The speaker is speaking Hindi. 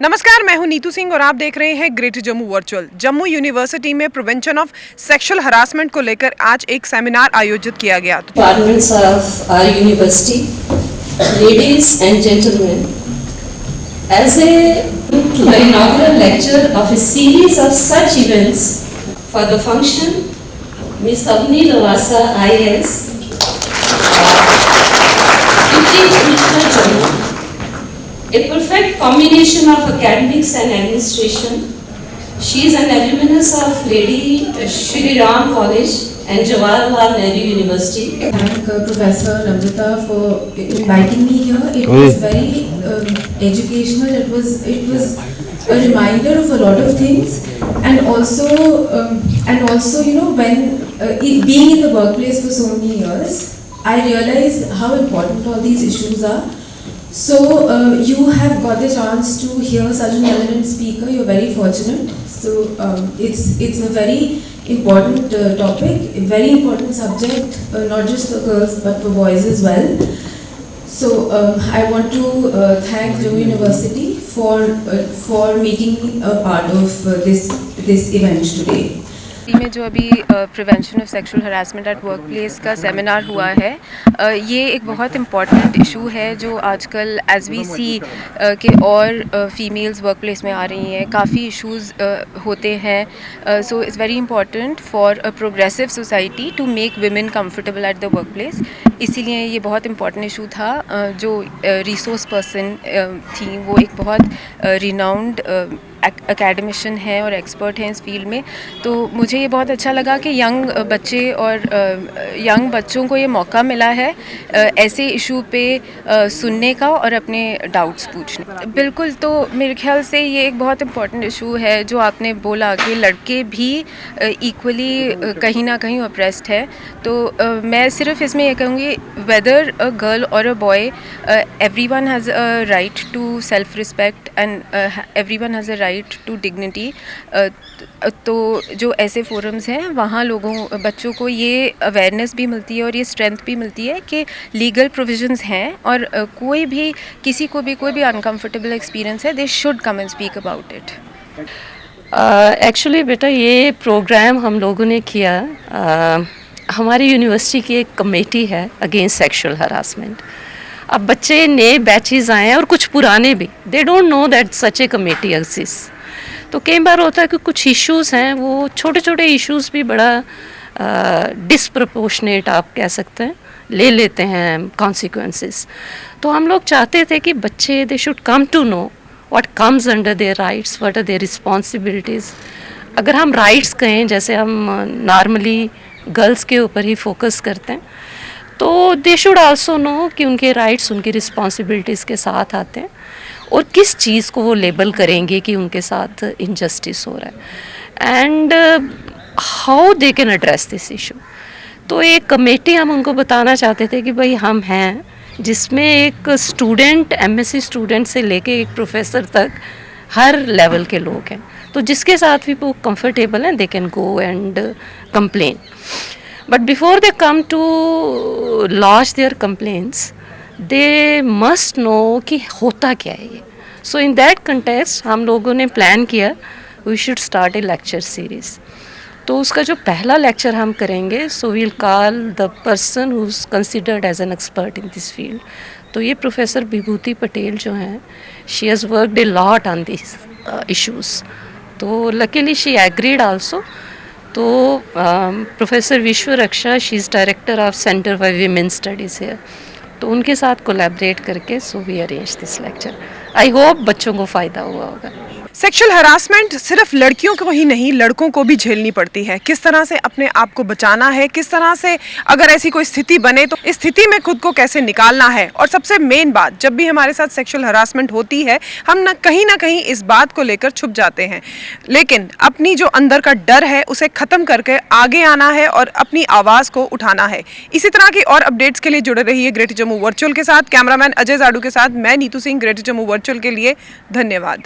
नमस्कार, मैं हूं नीतू सिंह और आप देख रहे हैं greater Jammu virtual. Jammu university में प्रिवेंशन ऑफ सेक्सुअल हरासमेंट को लेकर आज एक सेमिनार आयोजित किया गया। Departments of our university, ladies and gentlemen, as the inaugural lecture of a series of such events for the function, Ms. Avni Lavasa, IAS, Deputy Commissioner Jammu, a perfect combination of academics and administration. She is an alumnus of Lady Shri Ram College and Jawaharlal Nehru University. Thank Professor Namrata for inviting me here. It was very educational. It was a reminder of a lot of things, and also when being in the workplace for so many years, I realized how important all these issues are. So you have got the chance to hear such an eminent speaker. You're very fortunate. So it's a very important topic, a very important subject, not just for girls but for boys as well. So I want to thank Jammu University for making me a part of this event today. में जो अभी prevention of sexual harassment at work place का सेमिनार हुआ है, ये एक बहुत इम्पॉर्टेंट इशू है जो आजकल एज वी सी के और फीमेल्स वर्क प्लेस में आ रही हैं। काफ़ी इश्यूज़ होते हैं। So it's very important for a progressive society to make women comfortable at the workplace. इसीलिए ये बहुत इम्पॉर्टेंट इशू था। जो रिसोर्स पर्सन थी वो एक बहुत रिनाउंड एकेडमिशियन हैं और एक्सपर्ट हैं इस फील्ड में। तो मुझे ये बहुत अच्छा लगा कि यंग बच्चे और यंग बच्चों को ये मौका मिला है ऐसे इशू पे सुनने का और अपने डाउट्स पूछने का। बिल्कुल, तो मेरे ख्याल से ये एक बहुत इम्पॉर्टेंट इशू है जो आपने बोला कि लड़के भी इक्वली कहीं ना कहीं ऑप्रेस्ड है। तो मैं सिर्फ इसमें ये कहूँगी, वेदर अ गर्ल और a boy, everyone has a right to self respect and everyone has a right to dignity. तो जो ऐसे फोरम्स हैं वहाँ बच्चों को ये अवेयरनेस भी मिलती है और ये स्ट्रेंथ भी मिलती है कि लीगल प्रोविजंस हैं और किसी को भी कोई भी अनकंफर्टेबल एक्सपीरियंस है, दे should come and speak about it. Actually बेटा, ये प्रोग्राम हम लोगों ने किया, हमारी यूनिवर्सिटी की एक कमेटी है अगेंस्ट सेक्सुअल हरासमेंट। अब बच्चे नए बैचेस आए हैं और कुछ पुराने भी, they don't know that such A committee exist. तो कई बार होता है कि कुछ इश्यूज़ हैं, वो छोटे छोटे इश्यूज़ भी बड़ा डिसप्रपोर्शनेट आप कह सकते हैं ले लेते हैं कॉन्सिक्वेंसेस। तो हम लोग चाहते थे कि बच्चे they should come to know what comes under their rights, what are their responsibilities. अगर हम राइट्स कहें, जैसे हम नॉर्मली गर्ल्स के ऊपर ही फोकस करते हैं, तो दे शुड आल्सो नो कि उनके राइट्स उनकी रिस्पॉन्सिबिलिटीज़ के साथ आते हैं और किस चीज़ को वो लेबल करेंगे कि उनके साथ इनजस्टिस हो रहा है, and how they can address this issue. तो एक कमेटी हम उनको बताना चाहते थे कि भाई हम हैं, जिसमें एक स्टूडेंट, एमएससी स्टूडेंट से लेके एक प्रोफेसर तक हर लेवल के लोग हैं, तो जिसके साथ भी वो कंफर्टेबल हैं, they can go and complain. But before they come to lodge their complaints, they must know कि होता क्या है ये। So in that context हम लोगों ने प्लान किया we should start a lecture series। तो उसका जो पहला लेक्चर हम करेंगे, so we'll call the person who's considered as an expert in this field। तो ये प्रोफेसर विभूति पटेल जो हैं, she has worked a lot on these issues। तो luckily she agreed also। तो professor Vishwa Raksha, she is director of centre for women studies है, तो उनके साथ कोलैबोरेट करके so we arrange this lecture. I hope बच्चों को फ़ायदा हुआ होगा। सेक्सुअल हरासमेंट सिर्फ लड़कियों को ही नहीं, लड़कों को भी झेलनी पड़ती है। किस तरह से अपने आप को बचाना है, किस तरह से अगर ऐसी कोई स्थिति बने तो इस स्थिति में खुद को कैसे निकालना है। और सबसे मेन बात, जब भी हमारे साथ सेक्सुअल हरासमेंट होती है, हम ना कहीं इस बात को लेकर छुप जाते हैं, लेकिन अपनी जो अंदर का डर है उसे ख़त्म करके आगे आना है और अपनी आवाज़ को उठाना है। इसी तरह की और अपडेट्स के लिए जुड़े रहिए ग्रेटर जम्मू वर्चुअल के साथ। कैमरामैन अजय जाडू के साथ मैं नीतू सिंह, ग्रेटर जम्मू वर्चुअल के लिए धन्यवाद।